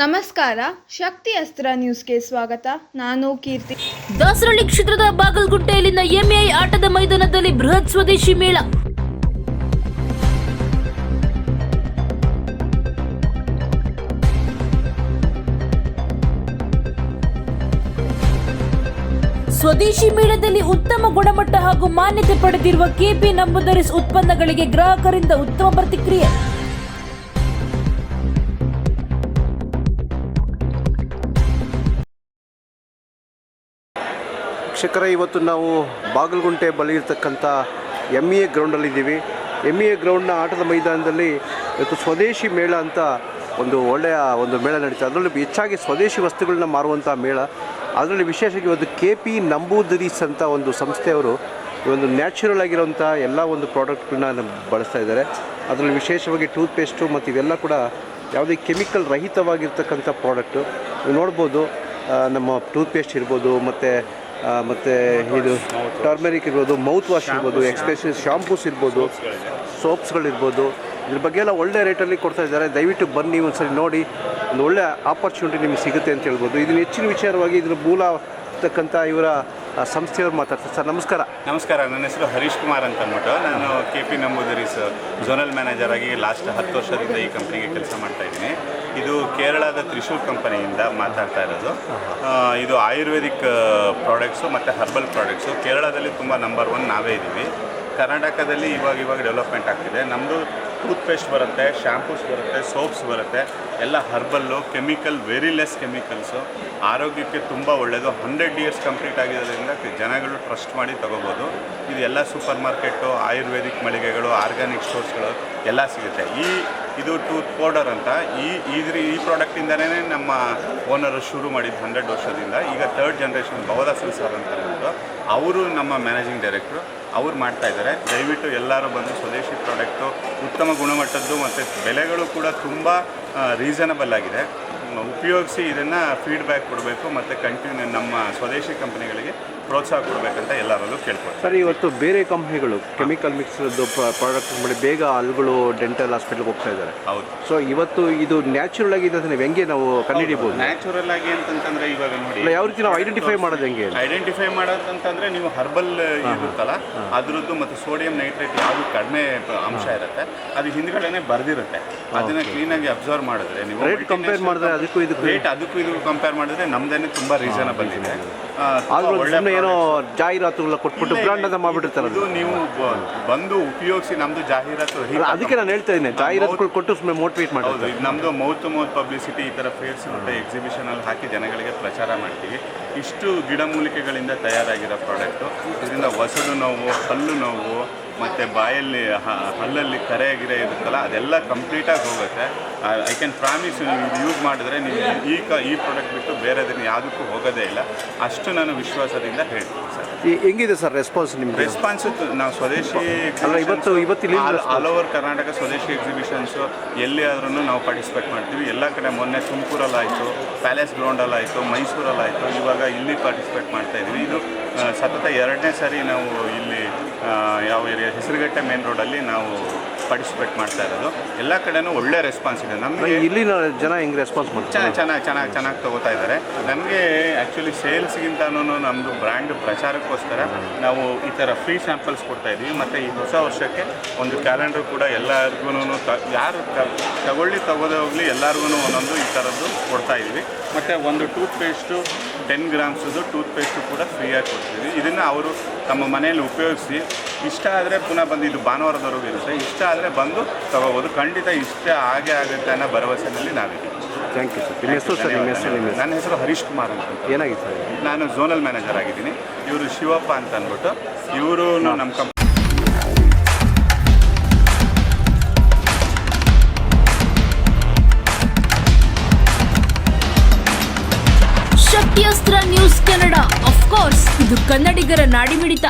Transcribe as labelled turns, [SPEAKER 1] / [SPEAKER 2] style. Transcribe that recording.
[SPEAKER 1] ನಮಸ್ಕಾರ, ಶಕ್ತಿ ಅಸ್ತ್ರ ನ್ಯೂಸ್ಗೆ ಸ್ವಾಗತ. ನಾನು ಕೀರ್ತಿ.
[SPEAKER 2] ದಾಸರಳ್ಳಿ ಕ್ಷೇತ್ರದ ಬಾಗಲಗುಂಟೆಯಲ್ಲಿನ ಎಂಎಐ ಆಟದ ಮೈದಾನದಲ್ಲಿ ಬೃಹತ್ ಸ್ವದೇಶಿ ಮೇಳ. ಸ್ವದೇಶಿ ಮೇಳದಲ್ಲಿ ಉತ್ತಮ ಗುಣಮಟ್ಟ ಹಾಗೂ ಮಾನ್ಯತೆ ಪಡೆದಿರುವ ಕೆಪಿ ನಂಬೂದರೀಸ್ ಉತ್ಪನ್ನಗಳಿಗೆ ಗ್ರಾಹಕರಿಂದ ಉತ್ತಮ ಪ್ರತಿಕ್ರಿಯೆ.
[SPEAKER 3] ಶಿಖರ ಇವತ್ತು ನಾವು ಬಾಗಲಗುಂಟೆ ಬಳಿ ಇರ್ತಕ್ಕಂಥ ಎಂಇಎ ಗ್ರೌಂಡಲ್ಲಿದ್ದೀವಿ. ಎಂಇಎ ಗ್ರೌಂಡ್ನ ಆಟದ ಮೈದಾನದಲ್ಲಿ ಇವತ್ತು ಸ್ವದೇಶಿ ಮೇಳ ಅಂತ ಒಂದು ಒಳ್ಳೆಯ ಮೇಳ ನಡೀತದೆ. ಅದರಲ್ಲಿ ಹೆಚ್ಚಾಗಿ ಸ್ವದೇಶಿ ವಸ್ತುಗಳನ್ನ ಮಾರುವಂಥ ಮೇಳ. ಅದರಲ್ಲಿ ವಿಶೇಷವಾಗಿ ಇವತ್ತು ಕೆಪಿ ನಂಬೂದರೀಸ್ ಅಂತ ಒಂದು ಸಂಸ್ಥೆಯವರು ಈ ಒಂದು ನ್ಯಾಚುರಲ್ ಆಗಿರೋಂಥ ಎಲ್ಲ ಒಂದು ಪ್ರಾಡಕ್ಟ್ಗಳನ್ನ ಬಳಸ್ತಾ ಇದ್ದಾರೆ. ಅದರಲ್ಲಿ ವಿಶೇಷವಾಗಿ ಟೂತ್ಪೇಸ್ಟು ಮತ್ತು ಇವೆಲ್ಲ ಕೂಡ ಯಾವುದೇ ಕೆಮಿಕಲ್ ರಹಿತವಾಗಿರ್ತಕ್ಕಂಥ ಪ್ರಾಡಕ್ಟು. ನೀವು ನೋಡ್ಬೋದು, ನಮ್ಮ ಟೂತ್ಪೇಸ್ಟ್ ಇರ್ಬೋದು, ಮತ್ತು ಇದು ಟರ್ಮರಿಕ್ ಇರ್ಬೋದು, ಮೌತ್ ವಾಶ್ ಇರ್ಬೋದು, ಎಕ್ಸ್ಪೆಷಲಿ ಶಾಂಪೂಸ್ ಇರ್ಬೋದು, ಸೋಪ್ಸ್ಗಳಿರ್ಬೋದು, ಇದ್ರ ಬಗ್ಗೆ ಎಲ್ಲ ಒಳ್ಳೆ ರೇಟಲ್ಲಿ ಕೊಡ್ತಾ ಇದ್ದಾರೆ. ದಯವಿಟ್ಟು ಬನ್ನಿ, ಒಂದ್ಸರಿ ನೋಡಿ, ಒಂದು ಒಳ್ಳೆ ಆಪರ್ಚುನಿಟಿ ನಿಮಗೆ ಸಿಗುತ್ತೆ ಅಂತ ಹೇಳ್ಬೋದು. ಇದನ್ನು ಹೆಚ್ಚಿನ ವಿಚಾರವಾಗಿ ಇದ್ರ ಮೂಲ ಇರ್ತಕ್ಕಂಥ ಇವರ ಸಂಸ್ಥೆಯವರು ಮಾತಾಡ್ತಾರೆ. ಸರ್ ನಮಸ್ಕಾರ.
[SPEAKER 4] ನಮಸ್ಕಾರ, ನನ್ನ ಹೆಸರು ಹರೀಶ್ ಕುಮಾರ್ ಅಂತ ಅಂದ್ಬಿಟ್ಟು ನಾನು ಕೆಪಿ ನಂಬೂದರೀಸ್ ಝೋನಲ್ ಮ್ಯಾನೇಜರ್ ಆಗಿ ಲಾಸ್ಟ್ 10 ವರ್ಷದಿಂದ ಈ ಕಂಪ್ನಿಗೆ ಕೆಲಸ ಮಾಡ್ತಾ ಇದ್ದೀನಿ. ಇದು ಕೇರಳದ ತ್ರಿಶೂರ್ ಕಂಪನಿಯಿಂದ ಮಾತಾಡ್ತಾ ಇರೋದು. ಇದು ಆಯುರ್ವೇದಿಕ್ ಪ್ರಾಡಕ್ಟ್ಸು ಮತ್ತು ಹರ್ಬಲ್ ಪ್ರಾಡಕ್ಟ್ಸು ಕೇರಳದಲ್ಲಿ ತುಂಬ ನಂಬರ್ 1 ನಾವೇ ಇದ್ದೀವಿ. ಕರ್ನಾಟಕದಲ್ಲಿ ಇವಾಗ ಡೆವಲಪ್ಮೆಂಟ್ ಆಗ್ತಿದೆ. ನಮ್ಮದು ಟೂತ್ಪೇಸ್ಟ್ ಬರುತ್ತೆ, ಶ್ಯಾಂಪೂಸ್ ಬರುತ್ತೆ, ಸೋಪ್ಸ್ ಬರುತ್ತೆ, ಎಲ್ಲ ಹರ್ಬಲ್ಲು, ಕೆಮಿಕಲ್, ವೆರಿ ಲೆಸ್ ಕೆಮಿಕಲ್ಸು, ಆರೋಗ್ಯಕ್ಕೆ ತುಂಬ ಒಳ್ಳೆಯದು. 100 ಇಯರ್ಸ್ ಕಂಪ್ಲೀಟ್ ಆಗಿರೋದ್ರಿಂದ ಜನಗಳು ಟ್ರಸ್ಟ್ ಮಾಡಿ ತೊಗೋಬೋದು. ಇದು ಎಲ್ಲ ಸೂಪರ್ ಮಾರ್ಕೆಟು, ಆಯುರ್ವೇದಿಕ್ ಮಳಿಗೆಗಳು, ಆರ್ಗ್ಯಾನಿಕ್ ಸ್ಟೋರ್ಸ್ಗಳು ಎಲ್ಲ ಸಿಗುತ್ತೆ. ಇದು ಟೂತ್ ಪೌಡರ್ ಅಂತ ಈ ಪ್ರಾಡಕ್ಟಿಂದನೇ ನಮ್ಮ ಓನರು ಶುರು ಮಾಡಿದ್ದು 100 ವರ್ಷದಿಂದ. ಈಗ 3rd ಜನರೇಷನ್ ಭವದಾಸನ್ ಸರ್ ಅಂತ ಹೇಳ್ಬಿಟ್ಟು ಅವರು ನಮ್ಮ ಮ್ಯಾನೇಜಿಂಗ್ ಡೈರೆಕ್ಟ್ರು, ಅವ್ರು ಮಾಡ್ತಾಯಿದ್ದಾರೆ. ದಯವಿಟ್ಟು ಎಲ್ಲರೂ ಬಂದು ಸ್ವದೇಶಿ ಪ್ರಾಡಕ್ಟು ಉತ್ತಮ ಗುಣಮಟ್ಟದ್ದು ಮತ್ತು ಬೆಲೆಗಳು ಕೂಡ ತುಂಬ ರೀಸನಬಲ್ ಆಗಿದೆ. ಉಪಯೋಗಿಸಿ ಇದನ್ನು ಫೀಡ್ಬ್ಯಾಕ್ ಕೊಡಬೇಕು ಮತ್ತು ಕಂಟಿನ್ಯೂ ನಮ್ಮ ಸ್ವದೇಶಿ ಕಂಪನಿಗಳಿಗೆ ಪ್ರೋತ್ಸಾಹ ಕೊಡಬೇಕಂತ ಎಲ್ಲರಲ್ಲೂ ಕೇಳ್ಕೊಳ್ತಾರೆ.
[SPEAKER 3] ಸರ್, ಇವತ್ತು ಬೇರೆ ಕಂಪ್ನಿಗಳು ಕೆಮಿಕಲ್ ಮಿಕ್ಸ್ದು ಪ್ರಾಡಕ್ಟ್ ಮಾಡಿ ಬೇಗ ಅಲ್ಗಳು ಡೆಂಟಲ್ ಹಾಸ್ಪಿಟಲ್ಗೆ ಹೋಗ್ತಾ ಇದ್ದಾರೆ.
[SPEAKER 4] ಹೌದು. ಸೊ
[SPEAKER 3] ಇವತ್ತು ಇದು ನ್ಯಾಚುರಲ್ ಆಗಿ ಇದೆ, ನೀವು ಹೆಂಗೆ ನಾವು ಕಂಡುಹಿಡಿಯಬಹುದು?
[SPEAKER 4] ನ್ಯಾಚುರಲ್ ಆಗಿ ಅಂತಂತಂದರೆ ಇವಾಗ ನೋಡಿ
[SPEAKER 3] ಯಾವ ರೀತಿ ನಾವು ಐಡೆಂಟಿಫೈ ಮಾಡೋದು ಹೆಂಗೆ?
[SPEAKER 4] ಐಡೆಂಟಿಫೈ ಮಾಡೋದಂತಂದರೆ ನೀವು ಹರ್ಬಲ್ ಇರುತ್ತಲ್ಲ ಅದರದ್ದು ಮತ್ತು ಸೋಡಿಯಂ ನೈಟ್ರೇಟ್ ಯಾವುದು ಕಡಿಮೆ ಅಂಶ ಇರುತ್ತೆ ಅದು ಹಿಂದ್ಗಡೆನೇ ಬರೆದಿರುತ್ತೆ. ಅದನ್ನು ಕ್ಲೀನಾಗಿ ಅಬ್ಸರ್ವ್ ಮಾಡಿದ್ರೆ ನೀವು
[SPEAKER 3] ರೇಟ್ ಕಂಪೇರ್ ಮಾಡಿದ್ರೆ ಅದಕ್ಕೂ
[SPEAKER 4] ಇದಕ್ಕೂ ಕಂಪೇರ್ ಮಾಡಿದ್ರೆ ನಮ್ಮದೇನೆ ತುಂಬ ರೀಸನಬಲ್ ಇದೆ.
[SPEAKER 3] ಏನೋ ಜಾಹೀರಾತುಗಳ ಕೊಟ್ಬಿಟ್ಟು ಬ್ರಾಂಡ್ ಅಂತ ಮಾಡ್ಬಿಟ್ಟಿರ್ತಾರೆ.
[SPEAKER 4] ಅದು ನೀವು ಬಂದು ಉಪಯೋಗಿಸಿ, ನಮ್ಮದು ಜಾಹೀರಾತು.
[SPEAKER 3] ಅದಕ್ಕೆ ನಾನು ಹೇಳ್ತಾ ಇದ್ದೀನಿ, ಜಾಹೀರಾತುಗಳು ಕೊಟ್ಟು ಸುಮ್ಮನೆ ಮೋಟಿವೇಟ್ ಮಾಡೋದು.
[SPEAKER 4] ನಮ್ಮದು ಮೌತ್ ಟು ಮೌತ್ ಪಬ್ಲಿಸಿಟಿ ಈ ಥರ ಫೇರ್ಸ್ ಮತ್ತು ಎಕ್ಸಿಬಿಷನಲ್ಲಿ ಹಾಕಿ ಜನಗಳಿಗೆ ಪ್ರಚಾರ ಮಾಡ್ತೀವಿ. ಇಷ್ಟು ಗಿಡಮೂಲಿಕೆಗಳಿಂದ ತಯಾರಾಗಿರೋ ಪ್ರಾಡಕ್ಟು. ಇದರಿಂದ ಒಸಡು ನೋವು, ಹಲ್ಲು ನೋವು ಮತ್ತು ಬಾಯಲ್ಲಿ ಹಲ್ಲಲ್ಲಿ ಕರೆಯಾಗಿರೋ ಇರುತ್ತಲ್ಲ ಅದೆಲ್ಲ ಕಂಪ್ಲೀಟಾಗಿ ಹೋಗುತ್ತೆ. ಐ ಕ್ಯಾನ್ ಪ್ರಾಮಿಸ್, ನೀವು ಇದು ಯೂಸ್ ಮಾಡಿದ್ರೆ ನೀವು ಈ ಪ್ರಾಡಕ್ಟ್ ಬಿಟ್ಟು ಬೇರೆದನ್ನು ಯಾವುದಕ್ಕೂ ಹೋಗೋದೇ ಇಲ್ಲ. ಅಷ್ಟು ನಾನು ವಿಶ್ವಾಸದಿಂದ ಹೇಳ್ತೀನಿ ಸರ್.
[SPEAKER 3] ಹೆಂಗಿದೆ ಸರ್ ರೆಸ್ಪಾನ್ಸ್? ನಿಮ್ಗೆ
[SPEAKER 4] ರೆಸ್ಪಾನ್ಸ್ ನಾವು ಸ್ವದೇಶಿ
[SPEAKER 3] ಇವತ್ತು
[SPEAKER 4] ಆಲ್ ಓವರ್ ಕರ್ನಾಟಕ ಸ್ವದೇಶಿ ಎಕ್ಸಿಬಿಷನ್ಸು ಎಲ್ಲಿ ಆದ್ರೂ ನಾವು ಪಾರ್ಟಿಸಿಪೇಟ್ ಮಾಡ್ತೀವಿ. ಎಲ್ಲ ಕಡೆ ಮೊನ್ನೆ ತುಮಕೂರಲ್ಲಾಯಿತು, ಪ್ಯಾಲೇಸ್ ಗ್ರೌಂಡಲ್ಲಾಯಿತು, ಮೈಸೂರಲ್ಲಾಯಿತು, ಇವಾಗ ಇಲ್ಲಿ ಪಾರ್ಟಿಸಿಪೇಟ್ ಮಾಡ್ತಾಯಿದ್ದೀವಿ. ಇದು ಸತತ 2ನೇ ಸಾರಿ ನಾವು ಇಲ್ಲಿ ಯಾವ ಏರಿಯಾ ಹೆಸರುಘಟ್ಟ ಮೇನ್ ರೋಡಲ್ಲಿ ನಾವು ಪಾರ್ಟಿಸಿಪೇಟ್ ಮಾಡ್ತಾ ಇರೋದು. ಎಲ್ಲ ಕಡೆನೂ ಒಳ್ಳೆ ರೆಸ್ಪಾನ್ಸ್ ಇದೆ. ನಮಗೆ
[SPEAKER 3] ಇಲ್ಲಿನ ಜನ ಹೆಂಗೆ ರೆಸ್ಪಾನ್ಸ್ ಮಾಡ್ತಾರೆ?
[SPEAKER 4] ಚೆನ್ನಾಗಿ ತೊಗೋತಾ ಇದ್ದಾರೆ. ನಮಗೆ ಆ್ಯಕ್ಚುಲಿ ಸೇಲ್ಸ್ಗಿಂತನೂ ನಮ್ಮದು ಬ್ರ್ಯಾಂಡ್ ಪ್ರಚಾರಕ್ಕೋಸ್ಕರ ನಾವು ಈ ಥರ ಫ್ರೀ ಸ್ಯಾಂಪಲ್ಸ್ ಕೊಡ್ತಾ ಇದ್ದೀವಿ. ಮತ್ತು ಈ ಹೊಸ ವರ್ಷಕ್ಕೆ ಒಂದು ಕ್ಯಾಲೆಂಡರ್ ಕೂಡ ಎಲ್ಲರಿಗೂ ಯಾರು ತಗೋದೇ ಹೋಗಲಿ ಎಲ್ಲರಿಗೂ ಒಂದೊಂದು ಈ ಥರದ್ದು ಕೊಡ್ತಾ ಇದ್ದೀವಿ. ಮತ್ತು ಒಂದು ಟೂತ್ಪೇಸ್ಟು 10 ಗ್ರಾಮ್ಸದು ಟೂತ್ಪೇಸ್ಟು ಕೂಡ ಫ್ರೀಯಾಗಿ ಕೊಡ್ತೀವಿ. ಇದನ್ನು ಅವರು ತಮ್ಮ ಮನೆಯಲ್ಲಿ ಉಪಯೋಗಿಸಿ ಇಷ್ಟ ಆದರೆ ಪುನಃ ಬಂದು, ಇದು ಭಾನುವಾರದವರೆಗೂ ಇರುತ್ತೆ, ಇಷ್ಟ ಆದರೆ ಬಂದು ತಗೋಬೋದು. ಖಂಡಿತ ಇಷ್ಟ ಆಗುತ್ತೆ ಅನ್ನೋ ಭರವಸೆಯಲ್ಲಿ ನಾವಿದ್ದೀವಿ.
[SPEAKER 3] Thank you sir. ನಿಮ್ಮ ಹೆಸರು?
[SPEAKER 4] ನನ್ನ ಹೆಸರು ಹರೀಶ್ ಕುಮಾರ್ ಅಂತ.
[SPEAKER 3] ಏನಾಗಿತ್ತು ಸರ್?
[SPEAKER 4] ನಾನು ಝೋನಲ್ ಮ್ಯಾನೇಜರ್ ಆಗಿದ್ದೀನಿ. ಇವರು ಶಿವಪ್ಪ ಅಂತ ಅಂದ್ಬಿಟ್ಟು, ಇವರು ನಮ್ಮ ಕಂಪ್ನಿ.
[SPEAKER 2] ಶಕ್ತಿ ಅಸ್ತ್ರ ನ್ಯೂಸ್ ಕನ್ನಡ, ಆಫ್ ಕೋರ್ಸ್ ಇದು ಕನ್ನಡಿಗರ ನಾಡಿಮಿಡಿತ.